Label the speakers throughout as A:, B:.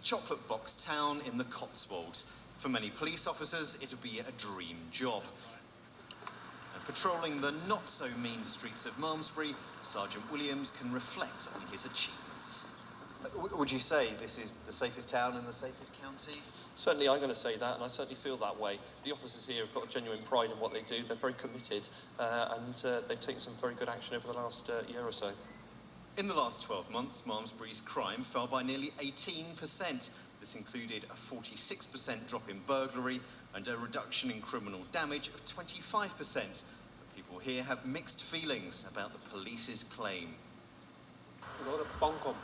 A: chocolate box town in the Cotswolds. For many police officers, it'll be a dream job. And patrolling the not-so-mean streets of Malmesbury, Sergeant Williams can reflect on his achievements. Would you say this is the safest town in the safest county?
B: Certainly I'm going to say that, and I certainly feel that way. The officers here have got a genuine pride in what they do. They're very committed, and they've taken some very good action over the last year or so.
A: In the last 12 months, Malmesbury's crime fell by nearly 18%. This included a 46% drop in burglary and a reduction in criminal damage of 25%. But people here have mixed feelings about the police's claim.
C: We've got a bonk 'em.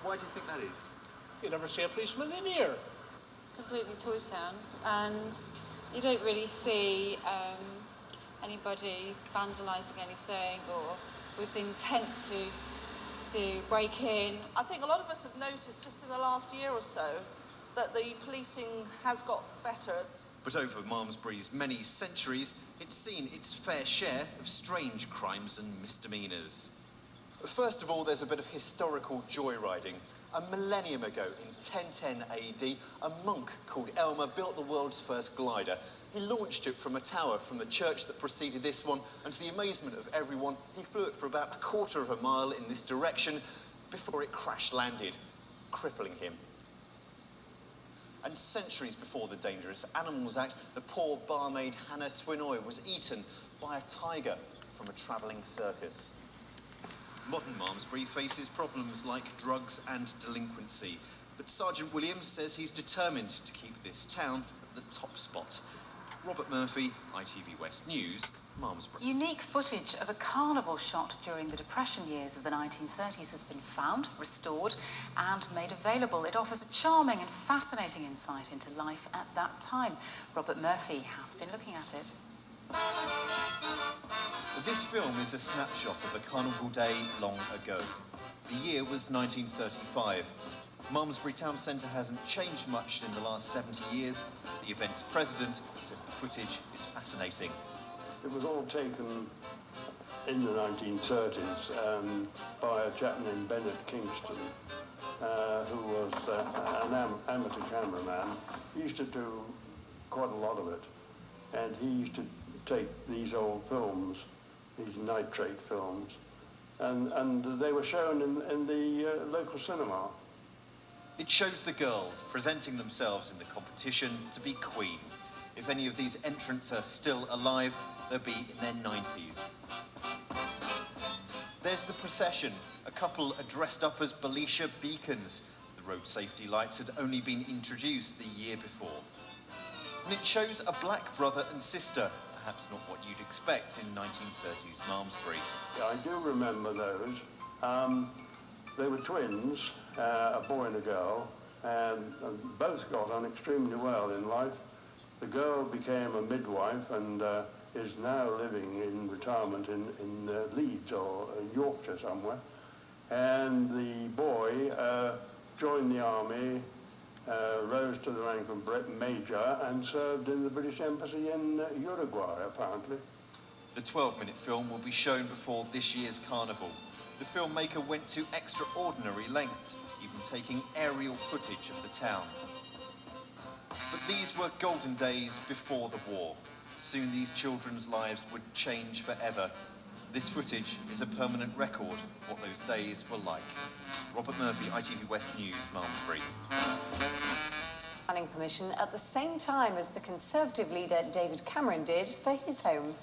A: Why do you think that is?
C: You never see a policeman in here.
D: It's completely toy town, and you don't really see anybody vandalising anything or with intent to break in.
E: I think a lot of us have noticed just in the last year or so that the policing has got better.
A: But over Malmesbury's many centuries, it's seen its fair share of strange crimes and misdemeanours. First of all, there's a bit of historical joyriding. A millennium ago, in 1010 AD, a monk called Elmer built the world's first glider. He launched it from a tower from the church that preceded this one, and to the amazement of everyone, he flew it for about a quarter of a mile in this direction before it crash-landed, crippling him. And centuries before the Dangerous Animals Act, the poor barmaid Hannah Twinoy was eaten by a tiger from a travelling circus. Modern Malmesbury faces problems like drugs and delinquency, but Sergeant Williams says he's determined to keep this town at the top spot. Robert Murphy, ITV West News, Malmesbury.
F: Unique footage of a carnival shot during the Depression years of the 1930s has been found, restored and made available. It offers a charming and fascinating insight into life at that time. Robert Murphy has been looking at it.
A: This film is a snapshot of a carnival day long ago. The year was 1935. Malmesbury Town Centre hasn't changed much in the last 70 years. The event's president says the footage is fascinating.
G: It was all taken in the 1930s by a chap named Bennett Kingston, who was an amateur cameraman. He used to do quite a lot of it, and he used to take these old films, these nitrate films, and they were shown in the local cinema.
A: It shows the girls presenting themselves in the competition to be queen. If any of these entrants are still alive, they'll be in their 90s. There's the procession. A couple are dressed up as Belisha beacons. The road safety lights had only been introduced the year before. And it shows a black brother and sister, perhaps not what you'd expect in 1930s Malmesbury.
G: Yeah, I do remember those. They were twins, a boy and a girl, and both got on extremely well in life. The girl became a midwife and is now living in retirement in Leeds or Yorkshire somewhere. And the boy joined the army, rose to the rank of major, and served in the British Embassy in Uruguay, apparently.
A: The 12-minute film will be shown before this year's carnival. The filmmaker went to extraordinary lengths, even taking aerial footage of the town. But these were golden days before the war. Soon these children's lives would change forever. This footage is a permanent record of what those days were like. Robert Murphy, ITV West News, Malmesbury.
H: Planning permission at the same time as the Conservative leader David Cameron did for his home.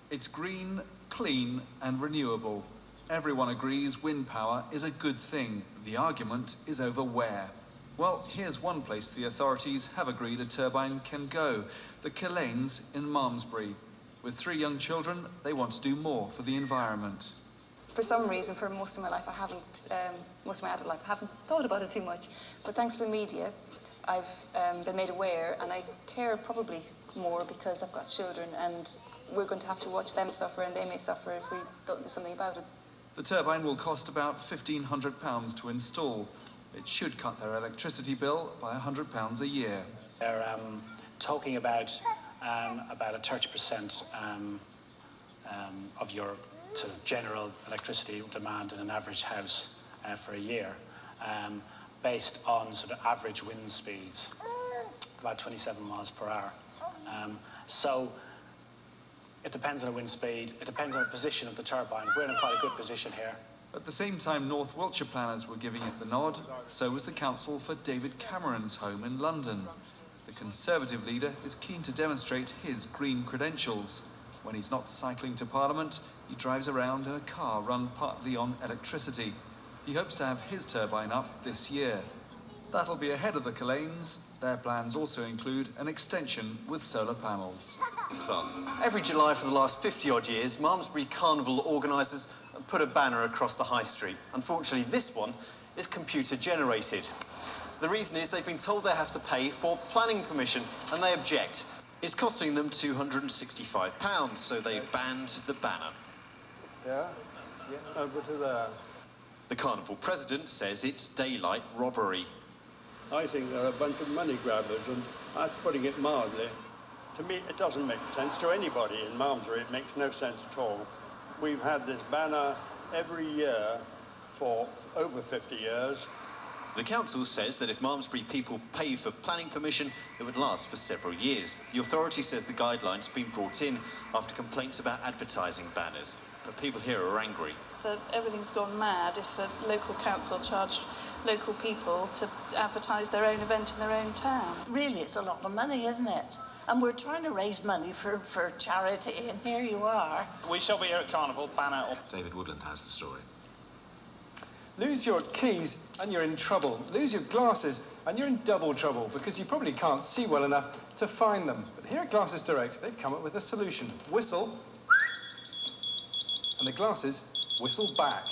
I: It's green, clean and renewable. Everyone agrees wind power is a good thing. The argument is over where. Well, here's one place the authorities have agreed a turbine can go, the KILLANE's in Malmesbury. With 3 young children, they want to do more for the environment.
J: For some reason, for most of my life, most of my adult life, I haven't thought about it too much. But thanks to the media, I've been made aware, and I care probably more because I've got children, and we're going to have to watch them suffer, and they may suffer if we don't do something about it.
I: The turbine will cost about £1,500 to install. It should cut their electricity bill by £100 a year.
K: They're talking about a 30% of your sort of general electricity demand in an average house for a year. based on sort of average wind speeds, about 27 miles per hour. So it depends on the wind speed, it depends on the position of the turbine. We're in quite a good position here.
I: At the same time North Wiltshire planners were giving it the nod, so was the council for David Cameron's home in London. The Conservative leader is keen to demonstrate his green credentials. When he's not cycling to Parliament, he drives around in a car run partly on electricity. He hopes to have his turbine up this year. That'll be ahead of the KILLANE's. Their plans also include an extension with solar panels.
A: Fun. Every July for the last 50-odd years, Malmesbury Carnival organisers put a banner across the high street. Unfortunately, this one is computer-generated. The reason is they've been told they have to pay for planning permission, and they object. It's costing them £265, so they've banned the banner.
G: Yeah? Over to there.
A: The Carnival president says it's daylight robbery.
G: I think they're a bunch of money grabbers, and that's putting it mildly. To me, it doesn't make sense. To anybody in Malmesbury, it makes no sense at all. We've had this banner every year for over 50 years.
A: The council says that if Malmesbury people pay for planning permission, it would last for several years. The authority says the guidelines have been brought in after complaints about advertising banners, but people here are angry.
E: That everything's gone mad if the local council charge local people to advertise their own event in their own town.
L: Really, it's a lot of money, isn't it? And we're trying to raise money for charity, and here you are.
K: We shall be here at Carnival, banner up.
M: David Woodland has the story.
N: Lose your keys and you're in trouble. Lose your glasses and you're in double trouble because you probably can't see well enough to find them. But here at Glasses Direct, they've come up with a solution. Whistle, and the glasses whistle back.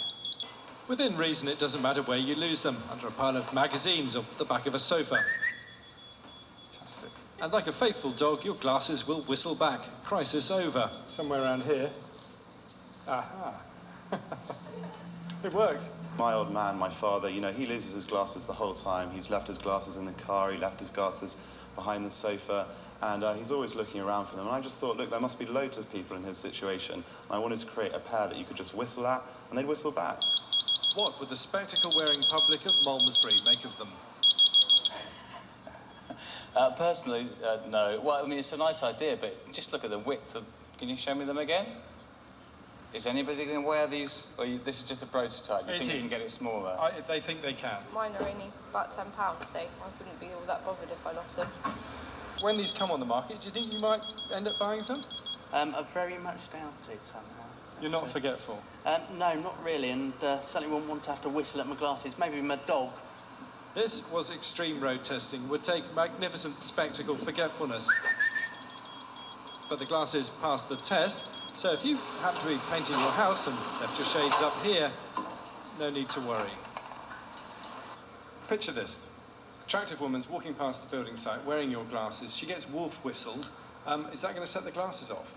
N: Within reason, it doesn't matter where you lose them, under a pile of magazines or the back of a sofa. Fantastic. And like a faithful dog, your glasses will whistle back. Crisis over. Somewhere around here. Aha. It works.
O: My old man, my father, you know, he loses his glasses the whole time. He's left his glasses in the car, he left his glasses behind the sofa, and he's always looking around for them. And I just thought, look, there must be loads of people in his situation. And I wanted to create a pair that you could just whistle at, and they'd whistle back.
N: What would the spectacle-wearing public of Malmesbury make of them?
P: Personally, no. Well, I mean, it's a nice idea, but just look at the width. Can you show me them again? Is anybody going to wear these? Or this is just a prototype. You think you can get it smaller?
N: They think they can.
Q: Mine are only about £10, so I wouldn't be all that bothered if I lost them.
N: When these come on the market, do you think you might end up buying some?
L: I very much doubt it somehow.
N: You're not forgetful?
L: No, not really, and certainly wouldn't want to have to whistle at my glasses. Maybe my dog.
N: This was extreme road testing. Would take magnificent spectacle forgetfulness. But the glasses passed the test, so if you happen to be painting your house and left your shades up here, no need to worry. Picture this. Attractive woman's walking past the building site wearing your glasses. She gets wolf whistled. Is that going to set the glasses off?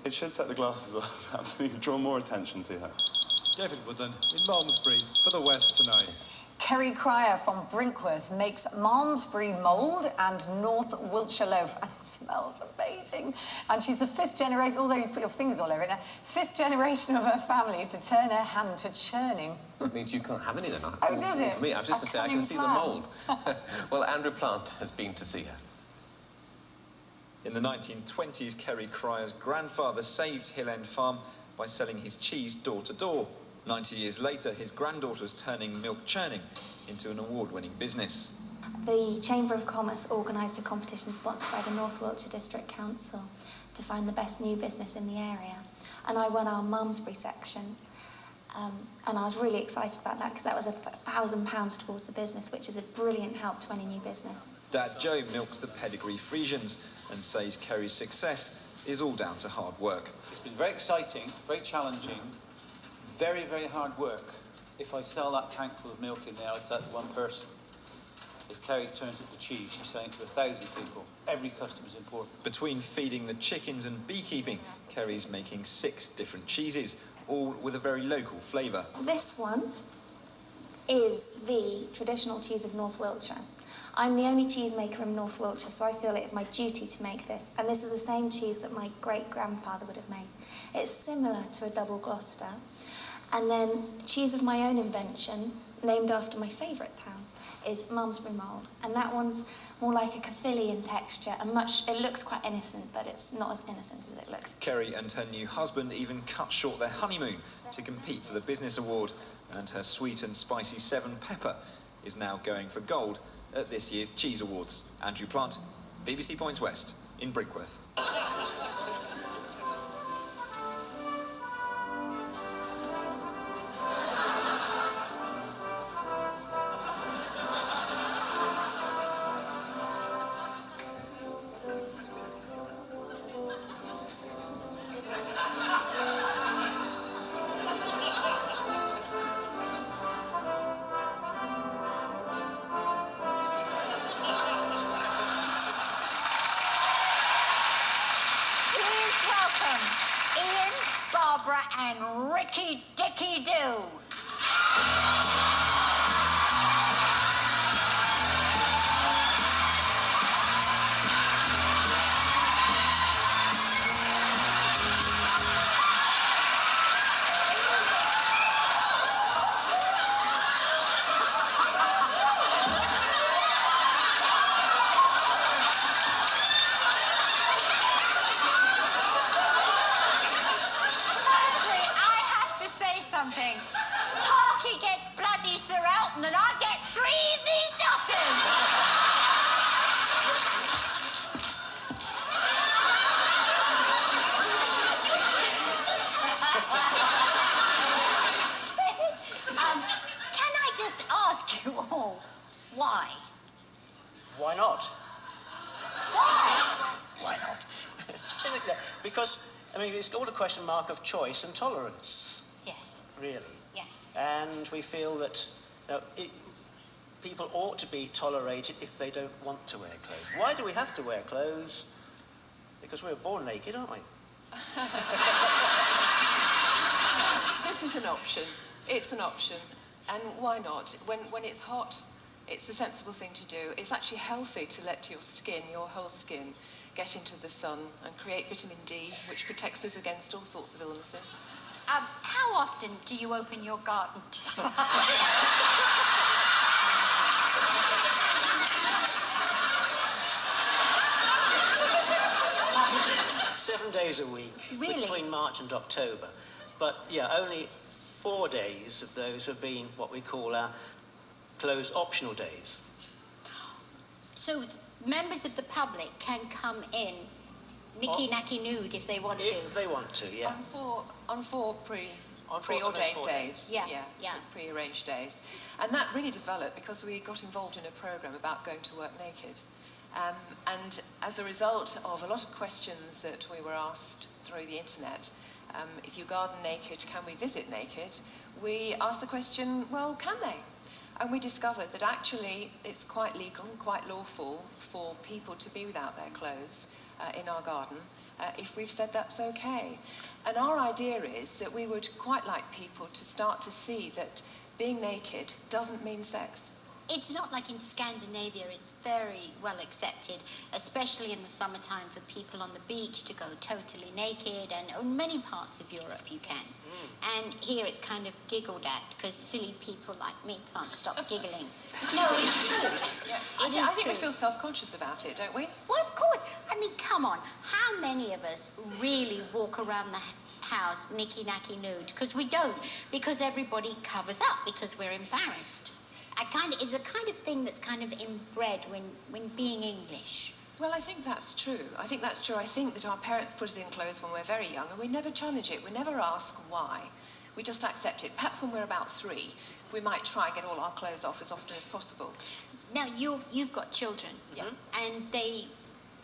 O: It should set the glasses off, absolutely. Draw more attention to her.
N: David Woodland in Malmesbury for the West tonight.
H: Kerry Cryer from Brinkworth makes Malmesbury mould and North Wiltshire loaf, and it smells amazing. And she's the 5th generation, although you've put your fingers all over it now, 5th generation of her family to turn her hand to churning.
M: That means you can't have any then.
H: Oh, does it?
M: For me, I was just to say I can see the mould. Well, Andrew Plant has been to see her.
R: In the 1920s, Kerry Cryer's grandfather saved Hill End Farm by selling his cheese door to door. 90 years later, his granddaughter's turning milk churning into an award-winning business.
S: The Chamber of Commerce organised a competition sponsored by the North Wiltshire District Council to find the best new business in the area. And I won our Malmesbury section. And I was really excited about that because that was £1,000 towards the business, which is a brilliant help to any new business.
R: Dad Joe milks the pedigree Frisians and says Kerry's success is all down to hard work.
T: It's been very exciting, very challenging, very, very hard work. If I sell that tank full of milk in there, I sell it to one person. If Kerry turns it to cheese, she's selling it to 1,000 people. Every customer's important.
R: Between feeding the chickens and beekeeping, Kerry's making 6 different cheeses, all with a very local flavour.
S: This one is the traditional cheese of North Wiltshire. I'm the only cheesemaker in North Wiltshire, so I feel it is my duty to make this. And this is the same cheese that my great-grandfather would have made. It's similar to a double Gloucester. And then cheese of my own invention, named after my favourite town. is Malmesbury mould, and that one's more like a Cathilian texture, and it looks quite innocent, but it's not as innocent as it looks.
R: Kerry and her new husband even cut short their honeymoon to compete for the Business Award, and her sweet and spicy 7 pepper is now going for gold at this year's Cheese Awards. Andrew Plant, BBC Points West in Brinkworth.
U: And Ricky Dicky Do. Parky gets bloody Sir Elton and I get 3 of these nutters. Can I just ask you all, why?
K: Why not?
U: Why?
K: Why not? Because, I mean, it's all a question mark of choice and tolerance.
U: Yes.
K: Really.
U: Yes.
K: And we feel that people ought to be tolerated if they don't want to wear clothes. Why do we have to wear clothes? Because we were born naked, aren't we?
Q: This is an option. It's an option. And why not? When it's hot, it's the sensible thing to do. It's actually healthy to let your skin, your whole skin, get into the sun and create vitamin D, which protects us against all sorts of illnesses.
U: How often do you open your garden?
K: 7 days a week.
U: Really?
K: Between March and October. But, yeah, only 4 days of those have been what we call our closed optional days.
U: So members of the public can come in nicky-nacky nude if they want to?
K: If they want to, yeah.
Q: On four preordained days.
U: Yeah.
Q: Pre-arranged days. And that really developed because we got involved in a programme about going to work naked. And as a result of a lot of questions that we were asked through the internet, if you garden naked, can we visit naked? We asked the question, well, can they? And we discovered that actually it's quite legal, quite lawful for people to be without their clothes in our garden, if we've said that's okay. And our idea is that we would quite like people to start to see that being naked doesn't mean sex.
U: It's not like in Scandinavia, it's very well accepted, especially in the summertime, for people on the beach to go totally naked, and in many parts of Europe you can. And here it's kind of giggled at, because silly people like me can't stop giggling. No, it's true.
Q: I think we feel self-conscious about it, don't we?
U: Well, of course. I mean, come on. How many of us really walk around the house nicky-nacky nude? Because we don't. Because everybody covers up, because we're embarrassed. It's a kind of thing that's kind of inbred when being English.
Q: Well, I think that's true. I think that our parents put us in clothes when we're very young, and we never challenge it. We never ask why. We just accept it. Perhaps when we're about 3, we might try and get all our clothes off as often as possible.
U: Now, you've got children, and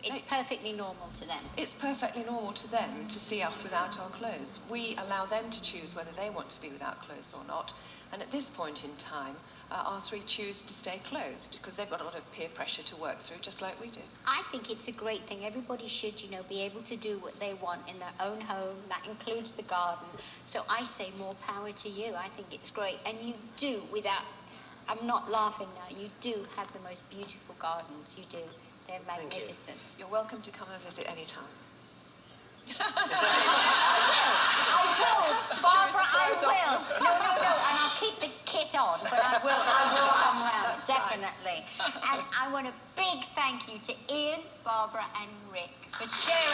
U: it's perfectly normal to them.
Q: It's perfectly normal to them to see us without our clothes. We allow them to choose whether they want to be without clothes or not. And at this point in time, our 3 choose to stay clothed because they've got a lot of peer pressure to work through, just like we did.
U: I think it's a great thing. Everybody should, be able to do what they want in their own home. That includes the garden. So I say more power to you. I think it's great. And you do, I'm not laughing now, you do have the most beautiful gardens. You do. They're magnificent.
Q: You're welcome to come and visit any time.
U: I will, Barbara, I will. No, and I'll keep the kit on, but I will come round, definitely. definitely. And I want a big thank you to Ian, Barbara and Rick for sharing